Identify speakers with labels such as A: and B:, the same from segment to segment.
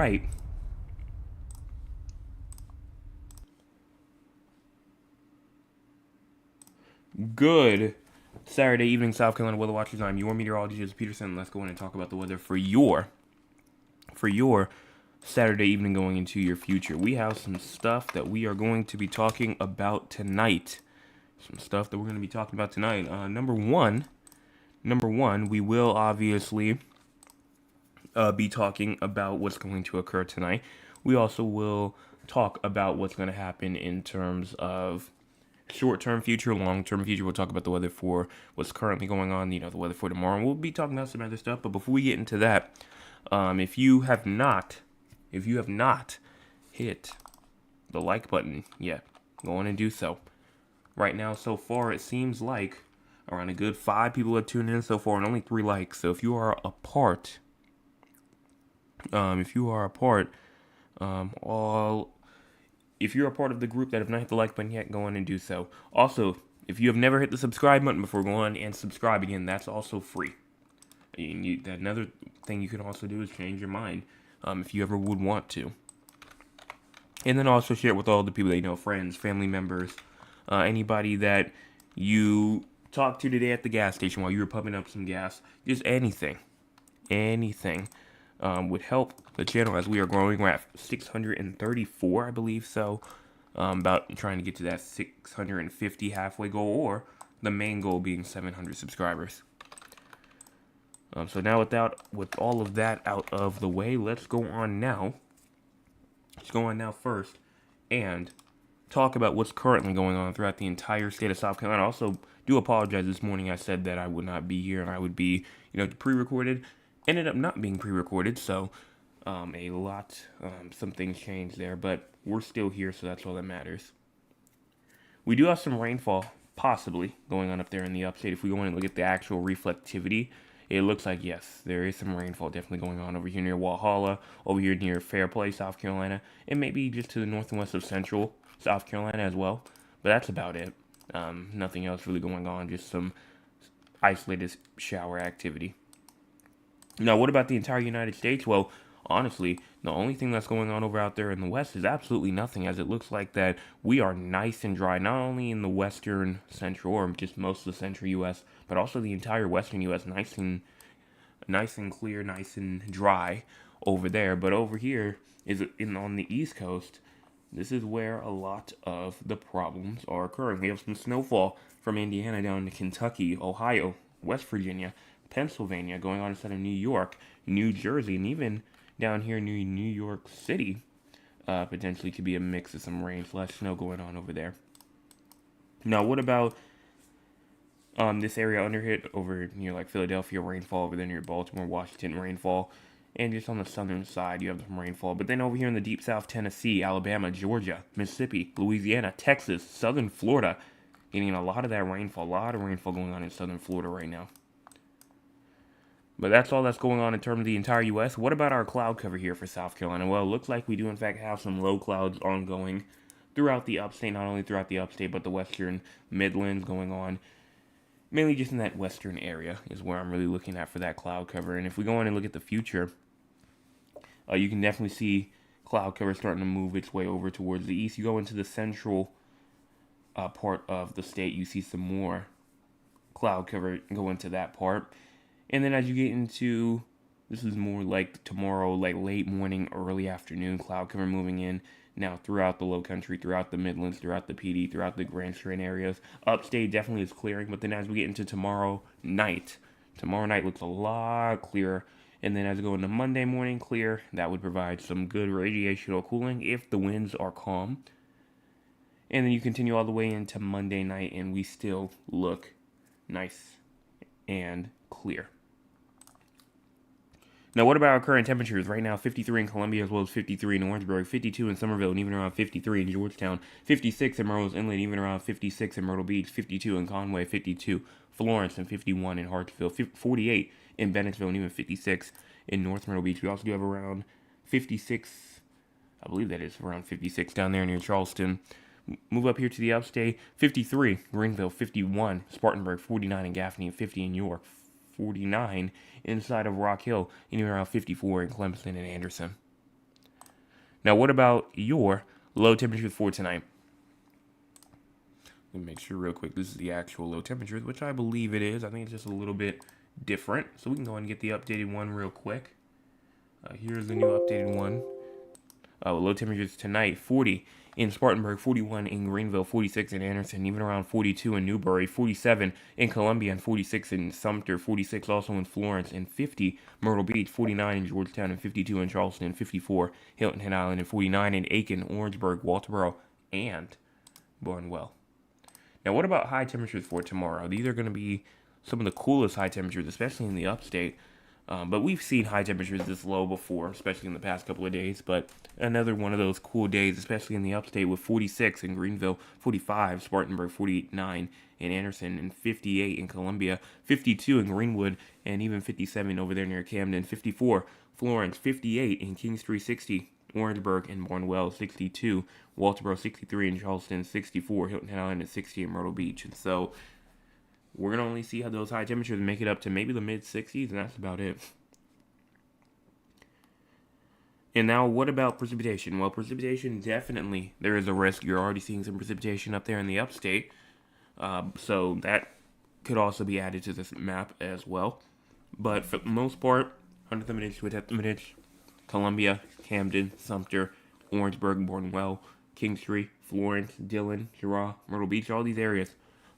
A: right. Good Saturday evening, South Carolina weather watchers. I'm your meteorologist Peterson. Let's go in and talk about the weather for your Saturday evening going into your future. We have some stuff that we are going to be talking about tonight. Number one, we will obviously be talking about what's going to occur tonight. We also will talk about what's going to happen in terms of short-term future, long-term future. We'll talk about the weather for what's currently going on, the weather for tomorrow. And we'll be talking about some other stuff. But before we get into that, if you have not hit the like button yet, go on and do so. Right now, so far, it seems like around a good 5 people have tuned in so far, and only 3 likes. So if you are a part, all if you're a part of the group that have not hit the like button yet, go on and do so. Also, if you have never hit the subscribe button before, go on and subscribe again. That's also free. Another thing you can also do is change your mind if you ever would want to. And then also share it with all the people that you know, friends, family members, anybody that you talked to today at the gas station while you were pumping up some gas. Just anything would help the channel as we are growing. We're at 634, I believe so. About trying to get to that 650 halfway goal, or the main goal being 700 subscribers. So now with all of that out of the way, let's go on now first and talk about what's currently going on throughout the entire state of South Carolina. I also do apologize this morning. I said that I would not be here and I would be, pre-recorded. Ended up not being pre-recorded, so some things changed there, but we're still here, so that's all that matters. We do have some rainfall possibly going on up there in the upstate. If we go in and look at the actual reflectivity, it looks like, yes, there is some rainfall definitely going on over here near Walhalla, over here near Fairplay, South Carolina, and maybe just to the north and west of central South Carolina as well. But that's about it. Nothing else really going on, just some isolated shower activity. Now, what about the entire United States? Well, honestly, the only thing that's going on over out there in the west is absolutely nothing, as it looks like that we are nice and dry, not only in the western central or just most of the central U.S., but also the entire western U.S., nice and clear, nice and dry over there. But over here on the East Coast, this is where a lot of the problems are occurring. We have some snowfall from Indiana down to Kentucky, Ohio, West Virginia, Pennsylvania, going on inside of New York, New Jersey, and even down here near New York City. Potentially could be a mix of some rain / snow going on over there. Now, what about this area under hit over near like Philadelphia, rainfall over there near Baltimore, Washington, rainfall, and just on the southern side you have some rainfall. But then over here in the deep south, Tennessee, Alabama, Georgia, Mississippi, Louisiana, Texas, southern Florida, getting a lot of that rainfall, a lot of rainfall going on in southern Florida right now. But that's all that's going on in terms of the entire U.S. What about our cloud cover here for South Carolina? Well, it looks like we do, in fact, have some low clouds ongoing throughout the upstate, not only throughout the upstate, but the western Midlands going on. Mainly just in that western area is where I'm really looking at for that cloud cover. And if we go on and look at the future, you can definitely see cloud cover starting to move its way over towards the east. You go into the central part of the state, you see some more cloud cover go into that part. And then as you get into, this is more like tomorrow, like late morning, early afternoon, cloud cover moving in now throughout the low country, throughout the Midlands, throughout the PD, throughout the Grand Strand areas. Upstate definitely is clearing, but then as we get into tomorrow night looks a lot clearer. And then as we go into Monday morning, clear. That would provide some good radiational cooling if the winds are calm. And then you continue all the way into Monday night, and we still look nice and clear. Now, what about our current temperatures? Right now, 53 in Columbia, as well as 53 in Orangeburg, 52 in Somerville, and even around 53 in Georgetown, 56 in Murrells Inlet, even around 56 in Myrtle Beach, 52 in Conway, 52 Florence, and 51 in Hartsville, 48 in Bennettsville, and even 56 in North Myrtle Beach. We also do have around 56, I believe that is around 56 down there near Charleston. Move up here to the upstate, 53 Greenville, 51 Spartanburg, 49 in Gaffney, and 50 in York, 49 inside of Rock Hill, and even around 54 in Clemson and Anderson. Now, what about your low temperatures for tonight? Let me make sure real quick. This is the actual low temperatures, which I believe it is. I think it's just a little bit different. So we can go ahead and get the updated one real quick. Here's the new updated one. Low temperatures tonight, 40 in Spartanburg, 41 in Greenville, 46 in Anderson, even around 42 in Newberry, 47 in Columbia, and 46 in Sumter, 46 also in Florence, and 50 Myrtle Beach, 49 in Georgetown, and 52 in Charleston, 54 Hilton Head Island, and 49 in Aiken, Orangeburg, Walterboro, and Barnwell. Now, what about high temperatures for tomorrow? These are going to be some of the coolest high temperatures, especially in the upstate. But we've seen high temperatures this low before, especially in the past couple of days. But another one of those cool days, especially in the upstate, with 46 in Greenville, 45 Spartanburg, 49 in Anderson, and 58 in Columbia, 52 in Greenwood, and even 57 over there near Camden, 54 Florence, 58 in Kingstree, 60 Orangeburg and Barnwell, 62 Walterboro, 63 in Charleston, 64 Hilton Head Island, and 60 in Myrtle Beach. And so we're going to only see how those high temperatures make it up to maybe the mid-60s, and that's about it. And now, what about precipitation? Well, precipitation, definitely, there is a risk. You're already seeing some precipitation up there in the upstate. So that could also be added to this map as well. But for the most part, 100th of an inch to a 10th of an inch, Columbia, Camden, Sumter, Orangeburg, Barnwell, Kingstree, Florence, Dillon, Girard, Myrtle Beach, all these areas,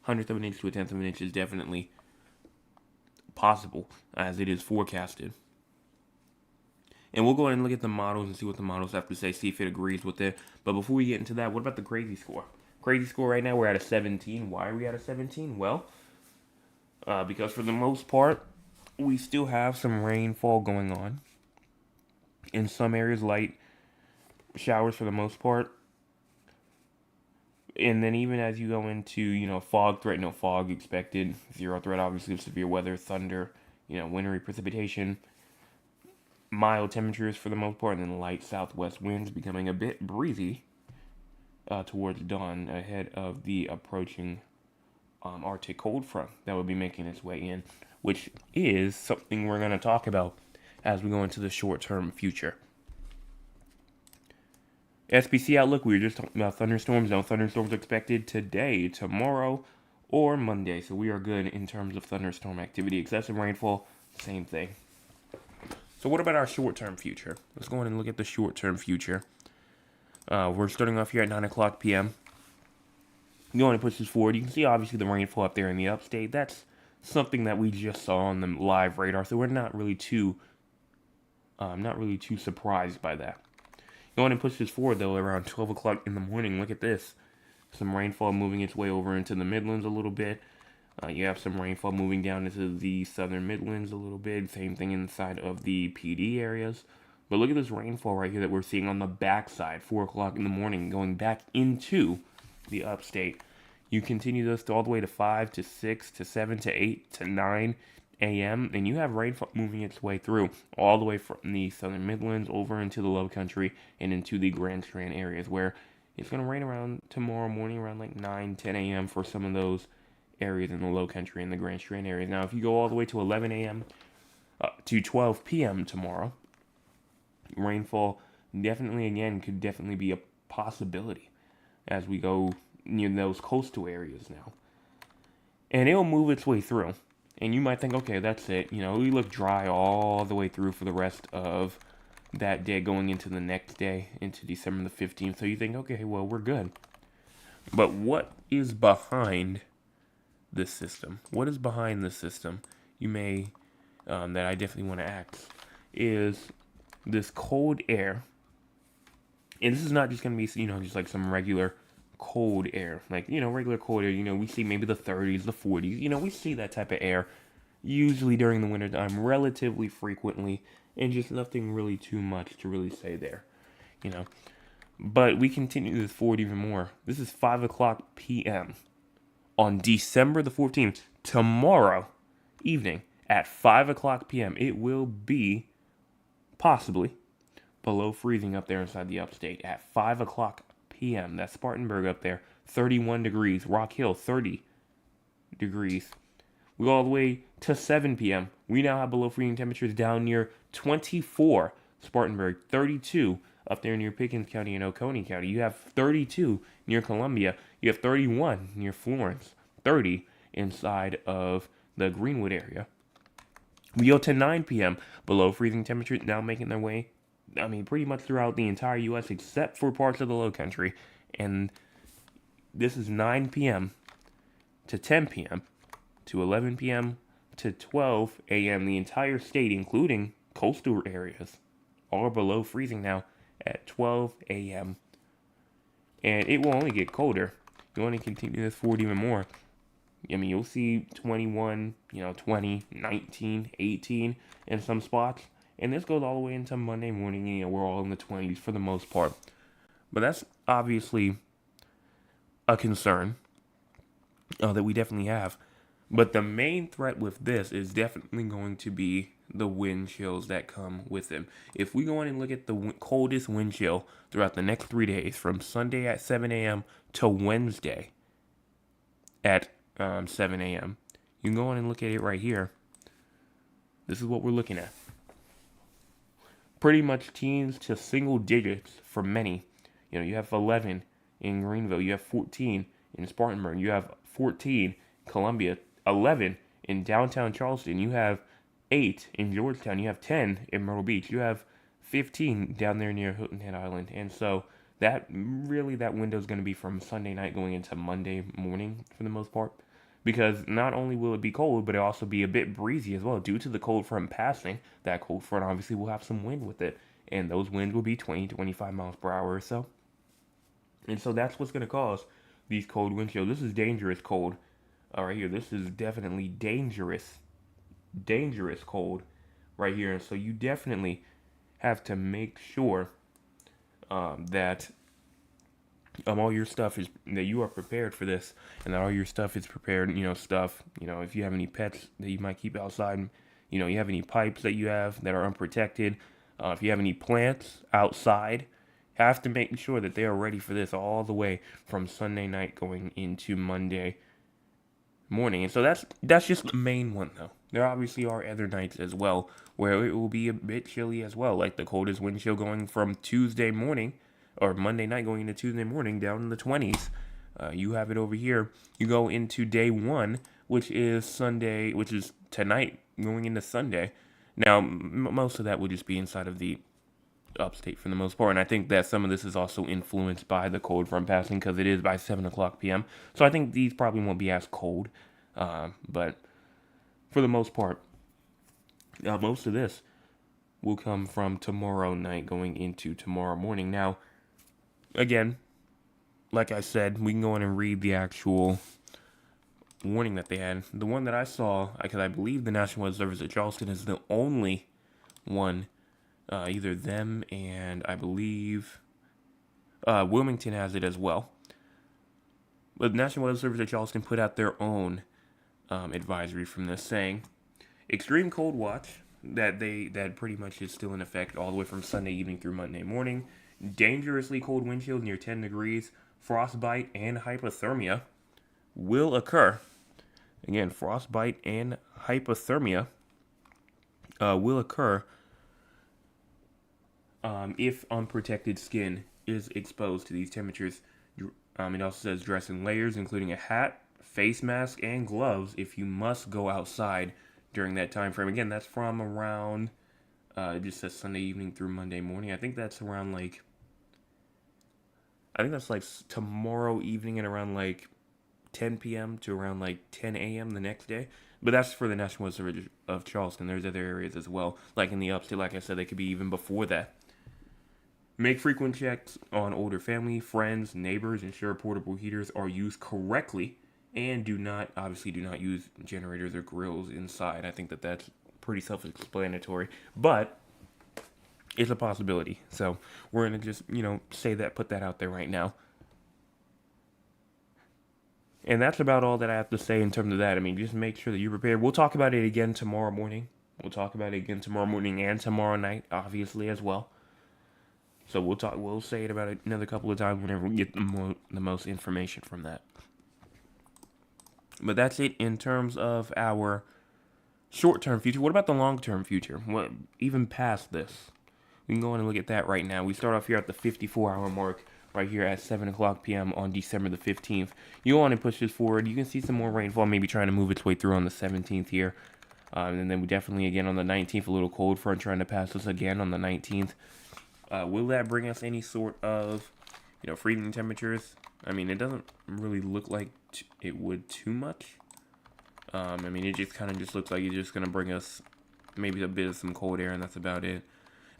A: 100th of an inch to a 10th of an inch is definitely possible as it is forecasted. And we'll go ahead and look at the models and see what the models have to say, see if it agrees with it. But before we get into that, what about the crazy score? Crazy score right now, we're at a 17. Why are we at a 17? Well, because for the most part, we still have some rainfall going on. In some areas, light showers for the most part. And then even as you go into, fog threat, no fog expected, zero threat, obviously, of severe weather, thunder, wintry precipitation, mild temperatures for the most part, and then light southwest winds becoming a bit breezy towards dawn ahead of the approaching Arctic cold front that will be making its way in, which is something we're going to talk about as we go into the short-term future. SPC outlook, we were just talking about thunderstorms. No thunderstorms expected today, tomorrow, or Monday. So we are good in terms of thunderstorm activity. Excessive rainfall, same thing. So what about our short-term future? Let's go ahead and look at the short-term future. We're starting off here at 9 o'clock p.m. Going to push this forward. You can see obviously the rainfall up there in the upstate. That's something that we just saw on the live radar. So we're not really too surprised by that. Going to push this forward, though, around 12 o'clock in the morning. Look at this. Some rainfall moving its way over into the Midlands a little bit. You have some rainfall moving down into the southern Midlands a little bit. Same thing inside of the PD areas. But look at this rainfall right here that we're seeing on the backside. 4 o'clock in the morning going back into the upstate. You continue this all the way to 5 to 6 to 7 to 8 to 9 a.m. and you have rainfall moving its way through all the way from the southern Midlands over into the low country and into the Grand Strand areas where it's going to rain around tomorrow morning around like 9, 10 a.m. for some of those areas in the low country and the Grand Strand areas. Now, if you go all the way to 11 a.m. To 12 p.m. tomorrow, rainfall could definitely be a possibility as we go near those coastal areas now. And it'll move its way through. And you might think, okay, that's it. We look dry all the way through for the rest of that day going into the next day, into December the 15th. So you think, okay, well, we're good. But what is behind this system? What is behind this system? You may, that I definitely want to ask, is this cold air. And this is not just going to be, just like some regular cold air, like regular cold air. We see maybe the 30s, the 40s. We see that type of air usually during the winter time, relatively frequently, and just nothing really too much to really say there. But we continue this forward even more. This is 5 o'clock p.m. on December the 14th, tomorrow evening at 5 o'clock p.m. It will be possibly below freezing up there inside the upstate at 5 o'clock p.m. That's Spartanburg up there, 31 degrees. Rock Hill, 30 degrees. We go all the way to 7 p.m. We now have below freezing temperatures down near 24. Spartanburg, 32 up there near Pickens County and Oconee County. You have 32 near Columbia. You have 31 near Florence. 30 inside of the Greenwood area. We go to 9 p.m. Below freezing temperatures now making their way, pretty much throughout the entire U.S. except for parts of the low country. And this is 9 p.m. to 10 p.m. to 11 p.m. to 12 a.m. The entire state, including coastal areas, are below freezing now at 12 a.m. And it will only get colder. You want to continue this forward even more. You'll see 21, 20, 19, 18 in some spots. And this goes all the way into Monday morning. We're all in the 20s for the most part. But that's obviously a concern that we definitely have. But the main threat with this is definitely going to be the wind chills that come with them. If we go in and look at the coldest wind chill throughout the next 3 days, from Sunday at 7 a.m. to Wednesday at 7 a.m., you can go in and look at it right here. This is what we're looking at. Pretty much teens to single digits for many. You have 11 in Greenville. You have 14 in Spartanburg. You have 14 in Columbia. 11 in downtown Charleston. You have 8 in Georgetown. You have 10 in Myrtle Beach. You have 15 down there near Hilton Head Island. And so that window is going to be from Sunday night going into Monday morning for the most part. Because not only will it be cold, but it'll also be a bit breezy as well. Due to the cold front passing, that cold front obviously will have some wind with it. And those winds will be 20, 25 miles per hour or so. And so that's what's going to cause these cold wind chills. This is dangerous cold. Right here. This is definitely dangerous cold right here. And so you definitely have to make sure that all your stuff is, that you are prepared for this, and that all your stuff is prepared. If you have any pets that you might keep outside, you have any pipes that you have that are unprotected, if you have any plants outside, have to make sure that they are ready for this all the way from Sunday night going into Monday morning. And so that's just the main one, though. There obviously are other nights as well where it will be a bit chilly as well, like the coldest wind chill going from Tuesday morning or Monday night going into Tuesday morning down in the 20s. You have it over here. You go into day 1, which is Sunday, which is tonight going into Sunday. Now, most of that will just be inside of the upstate for the most part, and I think that some of this is also influenced by the cold front passing because it is by 7 o'clock p.m. So I think these probably won't be as cold, but for the most part, most of this will come from tomorrow night going into tomorrow morning. Now, again, like I said, we can go in and read the actual warning that they had. The one that I saw, because I believe the National Weather Service at Charleston is the only one. Either them and I believe Wilmington has it as well. But the National Weather Service at Charleston put out their own advisory from this, saying extreme cold watch that pretty much is still in effect all the way from Sunday evening through Monday morning. Dangerously cold wind chills near 10 degrees, frostbite and hypothermia will occur. Again, frostbite and hypothermia will occur if unprotected skin is exposed to these temperatures. It also says dress in layers, including a hat, face mask, and gloves if you must go outside during that time frame. Again, that's from around, it just says Sunday evening through Monday morning. I think that's around like tomorrow evening at around like 10 p.m. to around like 10 a.m. the next day. But that's for the National Weather Service of Charleston. There's other areas as well, like in the upstate. Like I said, they could be even before that. Make frequent checks on older family, friends, neighbors. Ensure portable heaters are used correctly, and do not use generators or grills inside. I think that's pretty self-explanatory, but it's a possibility. So we're gonna just put that out there right now. And that's about all that I have to say in terms of that. Just make sure that you're prepared. We'll talk about it again tomorrow morning. And tomorrow night, obviously, as well. So we'll say it about another couple of times whenever we get the most information from that. But that's it in terms of our short-term future. What about the long-term future? What even past this? We can go on and look at that right now. We start off here at the 54-hour mark, right here at 7 o'clock p.m. on December the 15th. You go on and push this forward. You can see some more rainfall, maybe trying to move its way through on the 17th here. And then we definitely, again, on the 19th, a little cold front trying to pass us again on the 19th. Will that bring us any sort of, freezing temperatures? I mean, it doesn't really look like it would too much. I mean, it just kind of just looks like it's just going to bring us maybe a bit of some cold air, and that's about it.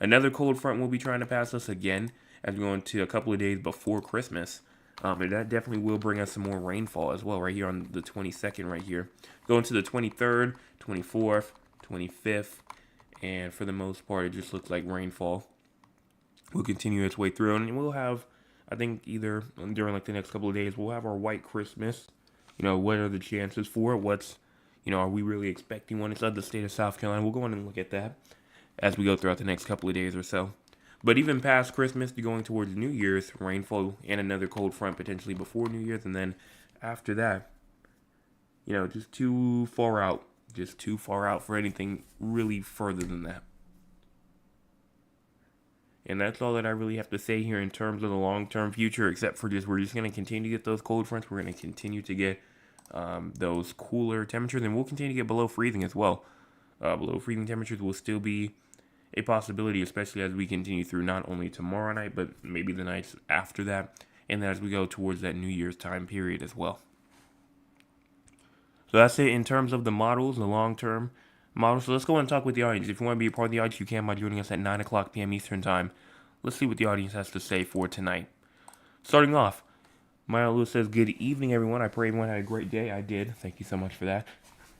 A: Another cold front will be trying to pass us again as we go into a couple of days before Christmas. And that definitely will bring us some more rainfall as well, right here on the 22nd right here. Going to the 23rd, 24th, 25th, and for the most part, it just looks like rainfall will continue its way through. And we'll have, I think, either during like the next couple of days, we'll have our white Christmas. What are the chances for it? Are we really expecting one inside the state of South Carolina? We'll go on and look at that as we go throughout the next couple of days or so. But even past Christmas to going towards New Year's, rainfall and another cold front potentially before New Year's, and then after that, just too far out. Just too far out for anything really further than that. And that's all that I really have to say here in terms of the long-term future, except for we're just going to continue to get those cold fronts. We're going to continue to get those cooler temperatures, and we'll continue to get below freezing as well. Below freezing temperatures will still be a possibility, especially as we continue through not only tomorrow night, but maybe the nights after that, and then as we go towards that New Year's time period as well. So that's it in terms of the models, the long-term models. So let's go and talk with the audience. If you want to be a part of the audience, you can by joining us at 9 o'clock p.m. Eastern Time. Let's see what the audience has to say for tonight. Starting off, Maya Lewis says, "Good evening, everyone. I pray everyone had a great day." I did. Thank you so much for that.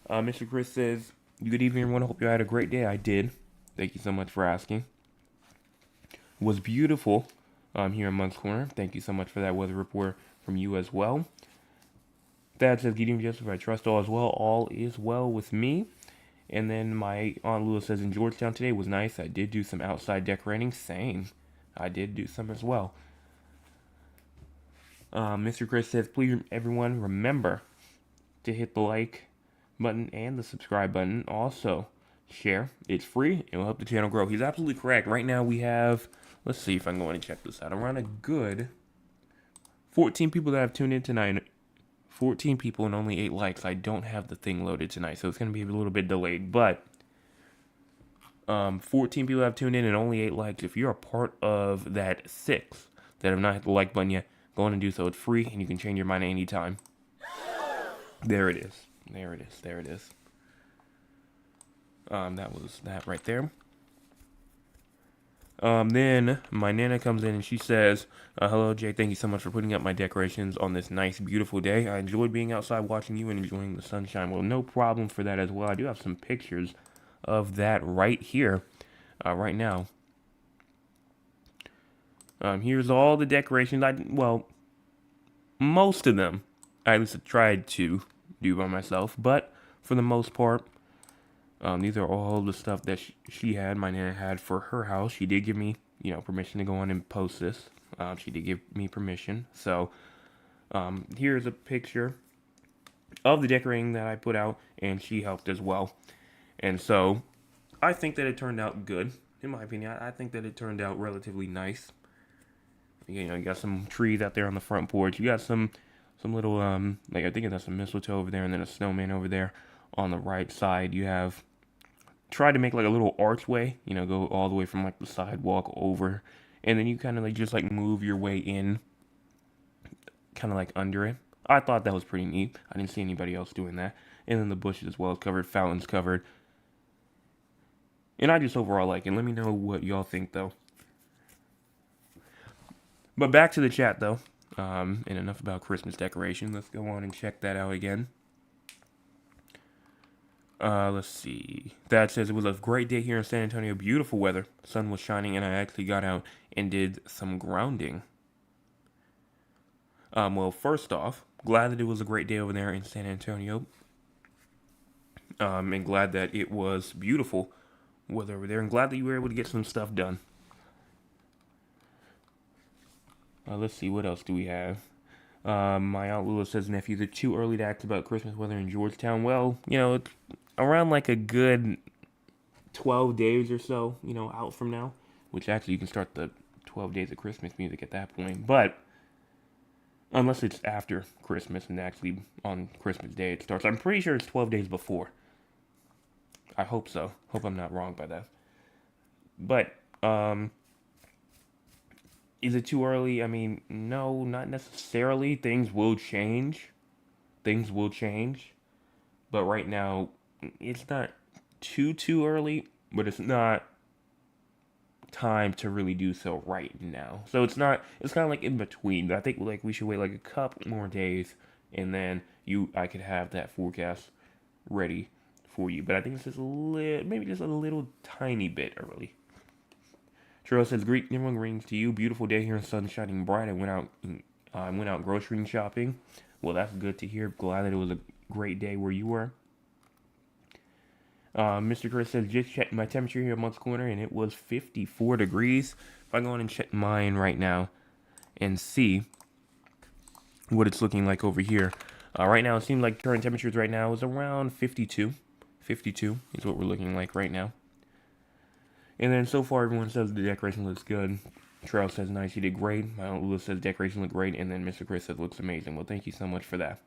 A: Mr. Chris says, "Good evening, everyone. I hope you had a great day." I did. Thank you so much for asking. It was beautiful here in Moncks Corner. Thank you so much for that weather report from you as well. Dad says, "Good evening, Joseph. I trust all is well. All is well with me." And then my Aunt Lewis says, "In Georgetown today was nice. I did do some outside decorating." Same. I did do some as well. Mr. Chris says, "Please, everyone, remember to hit the like button and the subscribe button. Also, share. It's free. It will help the channel grow." He's absolutely correct. Right now we have, let's see if I can go in and check this out, around a good 14 people that have tuned in tonight. 14 people and only 8 likes. I don't have the thing loaded tonight, so it's going to be a little bit delayed. But 14 people have tuned in and only 8 likes. If you're a part of that 6 that have not hit the like button yet, go on and do so. It's free, and you can change your mind at any time. There it is. There it is. There it is. That was that right there. Then my Nana comes in and she says, "Hello, Jay. Thank you so much for putting up my decorations on this nice, beautiful day. I enjoyed being outside watching you and enjoying the sunshine." Well, no problem for that as well. I do have some pictures of that right here, right now. Here's all the decorations. Most of them I at least tried to do by myself, but for the most part, these are all the stuff that she had, my Nana had for her house. She did give me, permission to go on and post this. She did give me permission. So, here's a picture of the decorating that I put out, and she helped as well. And so, I think that it turned out good. In my opinion, I think that it turned out relatively nice. You got some trees out there on the front porch. You got some little, I think that's some mistletoe over there, and then a snowman over there on the right side. You have tried to make like a little archway, go all the way from like the sidewalk over, and then you kind of just move your way in, kind of under it. I thought that was pretty neat. I didn't see anybody else doing that. And then the bushes as well is covered, fountains covered. And I just overall like it. Let me know what y'all think though. But back to the chat though. And enough about Christmas decoration. Let's go on and check that out again. Let's see. Dad says, "It was a great day here in San Antonio. Beautiful weather. Sun was shining, and I actually got out and did some grounding." Well, first off, glad that it was a great day over there in San Antonio. And glad that it was beautiful weather over there, and glad that you were able to get some stuff done. Let's see, what else do we have? My Aunt Lewis says, "Nephew, it's too early to ask about Christmas weather in Georgetown." Well, it's around a good 12 days or so, out from now. which actually you can start the 12 days of Christmas music at that point. But unless it's after Christmas and actually on Christmas Day it starts. I'm pretty sure it's 12 days before. I hope so. Hope I'm not wrong by that. But is it too early? I mean, no, not necessarily. Things will change. Things will change. But right now, it's not too early, but it's not time to really do so right now. So it's kind of like in between. I think like we should wait like a couple more days and then I could have that forecast ready for you. But I think it's just maybe just a little tiny bit early. Cheryl says, "Great everyone rings to you. Beautiful day here, sun shining bright. I went out grocery shopping. Well, that's good to hear. Glad that it was a great day where you were." Mr. Chris says, "Just checked my temperature here in Moncks Corner, and it was 54 degrees. If I go on and check mine right now and see what it's looking like over here, right now it seems like current temperatures right now is around 52. 52 is what we're looking like right now. And then so far, everyone says the decoration looks good. Charles says, nice, you did great. My Aunt Lula says, decoration looked great. And then Mr. Chris says, looks amazing. Well, thank you so much for that.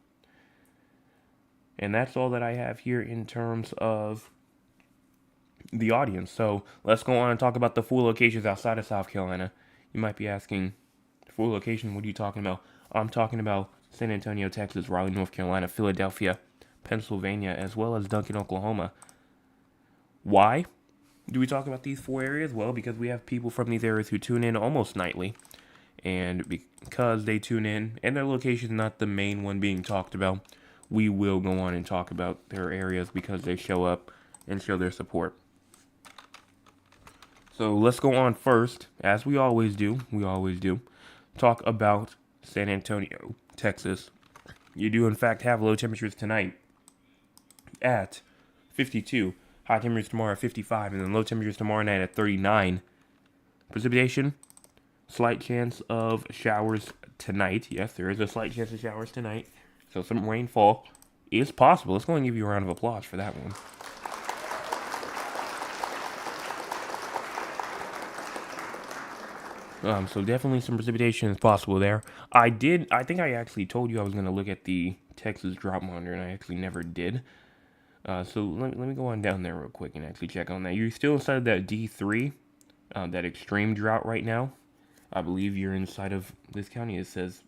A: And that's all that I have here in terms of the audience. So let's go on and talk about the 4 locations outside of South Carolina. You might be asking, 4 locations, what are you talking about? I'm talking about San Antonio, Texas, Raleigh, North Carolina, Philadelphia, Pennsylvania, as well as Duncan, Oklahoma. Why do we talk about these 4 areas? Well, because we have people from these areas who tune in almost nightly. And because they tune in, and their location is not the main one being talked about, we will go on and talk about their areas because they show up and show their support. So let's go on first, as we always do, talk about San Antonio, Texas. You do, in fact, have low temperatures tonight at 52. High temperatures tomorrow at 55, and then low temperatures tomorrow night at 39. Precipitation, slight chance of showers tonight. Yes, there is a slight chance of showers tonight. So some rainfall is possible. Let's go and give you a round of applause for that one. So definitely some precipitation is possible there. I think I actually told you I was going to look at the Texas drought monitor, and I actually never did. So let me go on down there real quick and actually check on that. You're still inside of that D3, that extreme drought right now. I believe you're inside of this county. It says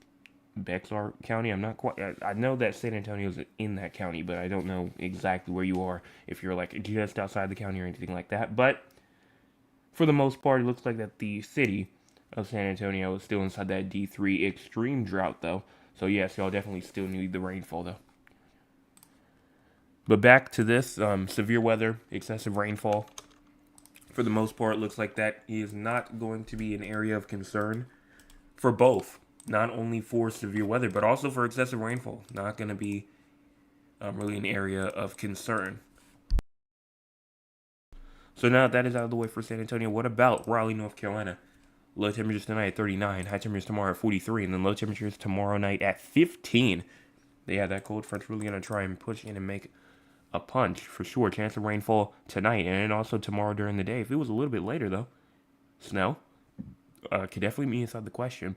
A: Bexar County. I'm not quite. I know that San Antonio is in that county, but I don't know exactly where you are. If you're like just outside the county or anything like that. But for the most part, it looks like that the city of San Antonio is still inside that D3 extreme drought, though. So yes, y'all definitely still need the rainfall, though. But back to this, severe weather, excessive rainfall. For the most part, it looks like that is not going to be an area of concern for both. Not only for severe weather, but also for excessive rainfall. Not going to be really an area of concern. So now that is out of the way for San Antonio, what about Raleigh, North Carolina? Low temperatures tonight at 39, high temperatures tomorrow at 43, and then low temperatures tomorrow night at 15. Yeah, that cold front's really going to try and push in and make a punch for sure. Chance of rainfall tonight and also tomorrow during the day. If it was a little bit later, though, snow could definitely be inside the question.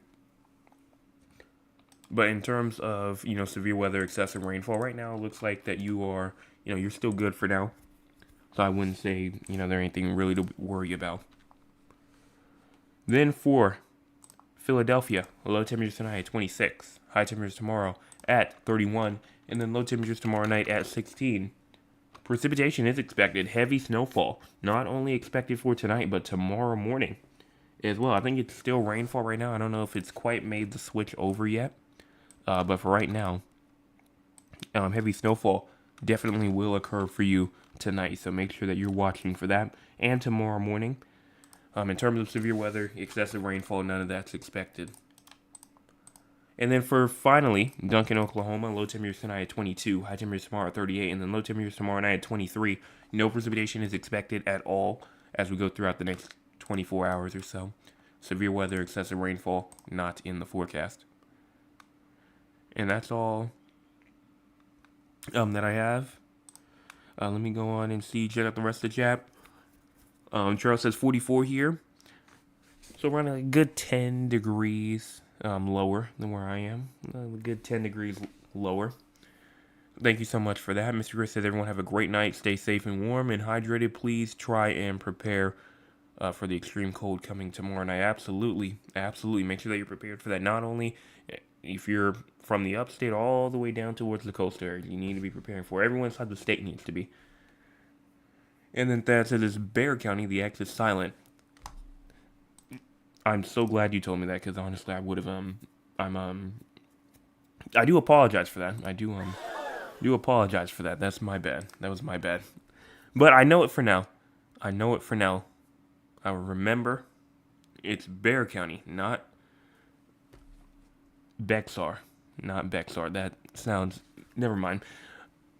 A: But in terms of, severe weather, excessive rainfall, right now it looks like that you are, you're still good for now. So I wouldn't say, there's anything really to worry about. Then for Philadelphia, low temperatures tonight at 26, high temperatures tomorrow at 31, and then low temperatures tomorrow night at 16. Precipitation is expected, heavy snowfall, not only expected for tonight, but tomorrow morning as well. I think it's still rainfall right now. I don't know if it's quite made the switch over yet, but for right now, heavy snowfall definitely will occur for you tonight, so make sure that you're watching for that, and tomorrow morning. In terms of severe weather, excessive rainfall, none of that's expected. And then for finally, Duncan, Oklahoma, low temperatures tonight at 22, high temperatures tomorrow at 38, and then low temperatures tomorrow night at 23. No precipitation is expected at all as we go throughout the next 24 hours or so. Severe weather, excessive rainfall, not in the forecast. And that's all that I have. Let me go on and check out the rest of the chat. Charles says 44 here. So around a good 10 degrees lower than where I am. A good 10 degrees lower. Thank you so much for that. Mr. Chris says everyone have a great night. Stay safe and warm and hydrated. Please try and prepare for the extreme cold coming tomorrow night. Absolutely. Absolutely. Make sure that you're prepared for that. Not only if you're from the upstate all the way down towards the coastal area, you need to be preparing for it. Everyone inside the state needs to be. And then Thad says it's Bexar County. The X is silent. I'm so glad you told me that because honestly, I would have I do apologize for that. I do apologize for that. That's my bad. That was my bad. But I know it for now. I know it for now. I will remember it's Bexar County, not Bexar. Not Bexar. That sounds never mind.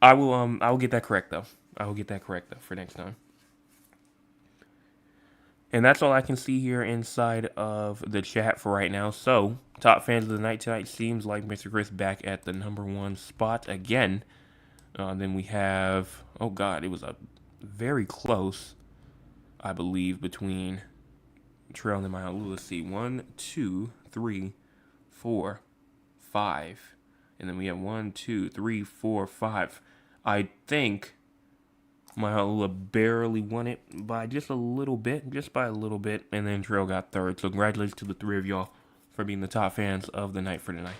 A: I will get that correct though. I will get that correct though for next time. And that's all I can see here inside of the chat for right now. So, top fans of the night tonight seems like Mr. Chris back at the #1 spot again. Then we have, oh God, it was a very close, I believe, between Trail and Maya Lula. Let's see, 1, 2, 3, 4, 5. And then we have 1, 2, 3, 4, 5. I think Mahalula barely won it by just by a little bit, and then Trail got third. So congratulations to the three of y'all for being the top fans of the night for tonight.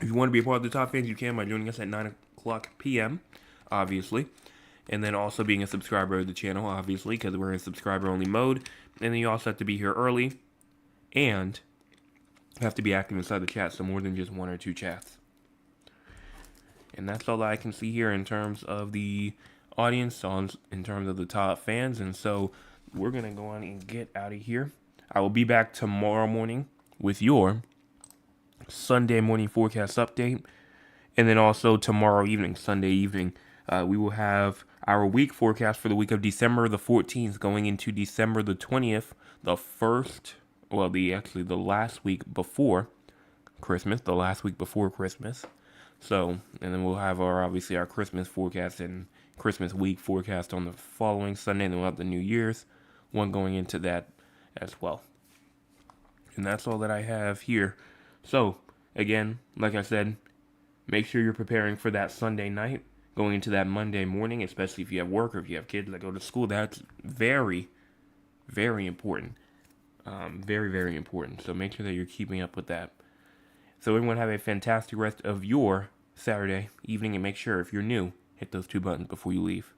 A: If you want to be a part of the top fans, you can by joining us at 9 o'clock p.m., obviously. And then also being a subscriber of the channel, obviously, because we're in subscriber-only mode. And then you also have to be here early. And have to be active inside the chat, so more than just 1 or 2 chats. And that's all that I can see here in terms of the audience, in terms of the top fans. And so we're going to go on and get out of here. I will be back tomorrow morning with your Sunday morning forecast update. And then also tomorrow evening, Sunday evening, we will have our week forecast for the week of December the 14th going into December the 20th, the last week before Christmas, So, and then we'll have our Christmas forecast and Christmas week forecast on the following Sunday, and then we'll have the New Year's one going into that as well. And that's all that I have here. So, again, like I said, make sure you're preparing for that Sunday night, going into that Monday morning, especially if you have work or if you have kids that go to school. That's very, very important. Very, very important. So make sure that you're keeping up with that. So everyone have a fantastic rest of your Saturday evening, and make sure if you're new, hit those 2 buttons before you leave.